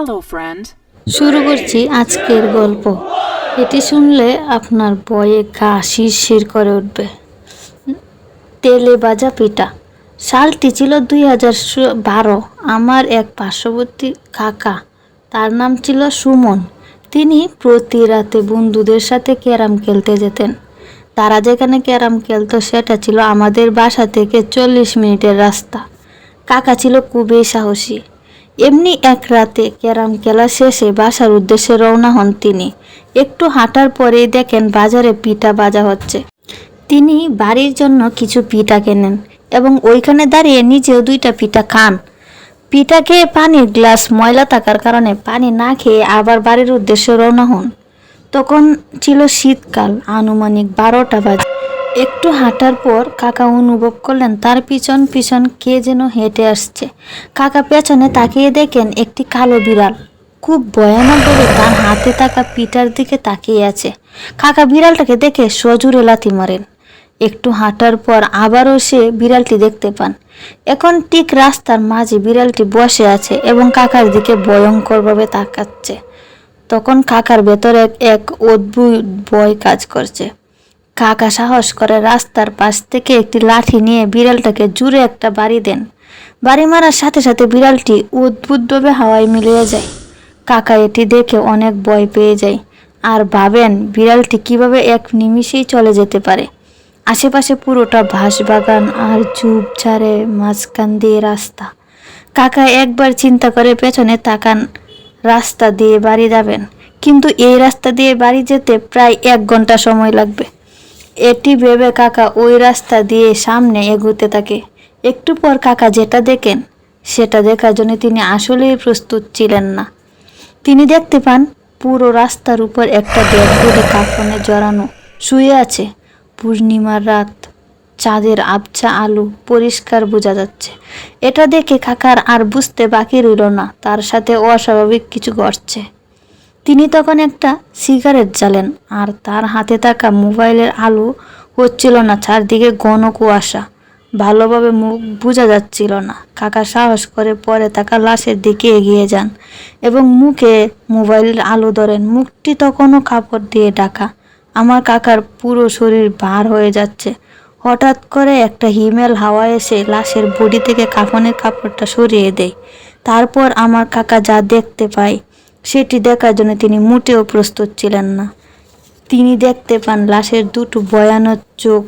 Hello, friend. শুরু করছি আজকের গল্প। এটি শুনলে আপনার ভয়ে গা শিরশির করে উঠবে। তেলে ভাজা পিঠা। সালটি ছিল 2012। আমার এক পার্শ্ববর্তী কাকা, তার নাম ছিল সুমন। তিনি প্রতি রাতে বন্ধুদের সাথে ক্যারাম খেলতে যেতেন। তারা যেখানে ক্যারাম খেলতো সেটা ছিল আমাদের বাসা থেকে 40 মিনিটের রাস্তা। কাকা ছিল খুবই সাহসী। এমনি এক রাতে ক্যারাম খেলা শেষে বাসার উদ্দেশ্যে রওনা হন তিনি। একটু হাঁটার পরেই দেখেন বাজারে পিঠা ভাজা হচ্ছে। তিনি বাড়ির জন্য কিছু পিঠা কেনেন এবং ওইখানে দাঁড়িয়ে নিজেও 2টা পিঠা খান। পিঠা খেয়ে পানির গ্লাস ময়লা থাকার কারণে পানি না খেয়ে আবার বাড়ির উদ্দেশ্যে রওনা হন। তখন ছিল শীতকাল, আনুমানিক 12টা বাজে। একটু হাঁটার পর কাকা অনুভব করলেন তার পিছন পিছন কে যেন হেঁটে আসছে। কাকা পেছনে তাকিয়ে দেখেন একটি কালো বিড়াল খুব ভয়ানকভাবে তার হাতে থাকা পিঠার দিকে তাকিয়ে আছে। কাকা বিড়ালটাকে দেখে সজোরে লাথি মারেন। একটু হাঁটার পর আবারও সে বিড়ালটি দেখতে পান। এখন ঠিক রাস্তার মাঝে বিড়ালটি বসে আছে এবং কাকার দিকে ভয়ঙ্করভাবে তাকাচ্ছে। তখন কাকার ভেতরে এক অদ্ভুত ভয় কাজ করছে। কাকা সাহস করে রাস্তার পাশ থেকে একটি লাঠি নিয়ে বিড়ালটাকে জোরে একটা বাড়ি দেন। বাড়ি মারার সাথে সাথে বিড়ালটি অদ্ভুতভাবে হাওয়ায় মিলিয়ে যায়। কাকা এটি দেখে অনেক ভয় পেয়ে যায় আর ভাবেন বিড়ালটি কিভাবে এক নিমিষেই চলে যেতে পারে। আশেপাশে পুরোটা বাঁশবাগান আর ঝোপঝাড়ে মাঝখান দিয়ে রাস্তা। কাকা একবার চিন্তা করে পেছনে তাকান, রাস্তা দিয়ে বাড়ি যাবেন, কিন্তু এই রাস্তা দিয়ে বাড়ি যেতে প্রায় 1 ঘন্টা সময় লাগবে। এটি ভেবে কাকা ওই রাস্তা দিয়ে সামনে এগোতে থাকে। একটু পর কাকা যেটা দেখেন সেটা দেখার জন্য তিনি আসলেই প্রস্তুত ছিলেন না। তিনি দেখতে পান পুরো রাস্তার উপর একটা ডেড বডি কাফনে জড়ানো শুয়ে আছে। পূর্ণিমার রাত, চাঁদের আবছা আলো পরিষ্কার বোঝা যাচ্ছে। এটা দেখে কাকার আর বুঝতে বাকি রইল না তার সাথে অস্বাভাবিক কিছু ঘটছে। তিনি তখন একটা সিগারেট জ্বালেন আর তার হাতে থাকা মোবাইলের আলো হচ্ছিল না, চারদিকে ঘন কুয়াশা, ভালোভাবে মুখ বোঝা যাচ্ছিল না। কাকা সাহস করে পরে থাকা লাশের দিকে এগিয়ে যান এবং মুখে মোবাইলের আলো ধরেন। মুখটি তখনও কাপড় দিয়ে ঢাকা। আমার কাকার পুরো শরীর ভার হয়ে যাচ্ছে। হঠাৎ করে একটা হিমেল হাওয়া এসে লাশের বডি থেকে কাফনের কাপড়টা সরিয়ে দেয়। তারপর আমার কাকা যা দেখতে পায় সেটি দেখার জন্য তিনি মোটেও প্রস্তুত ছিলেন না। তিনি দেখতে পান লাশের 2টো ভয়ানক চোখ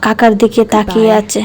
কাকার দিকে তাকিয়ে আছে।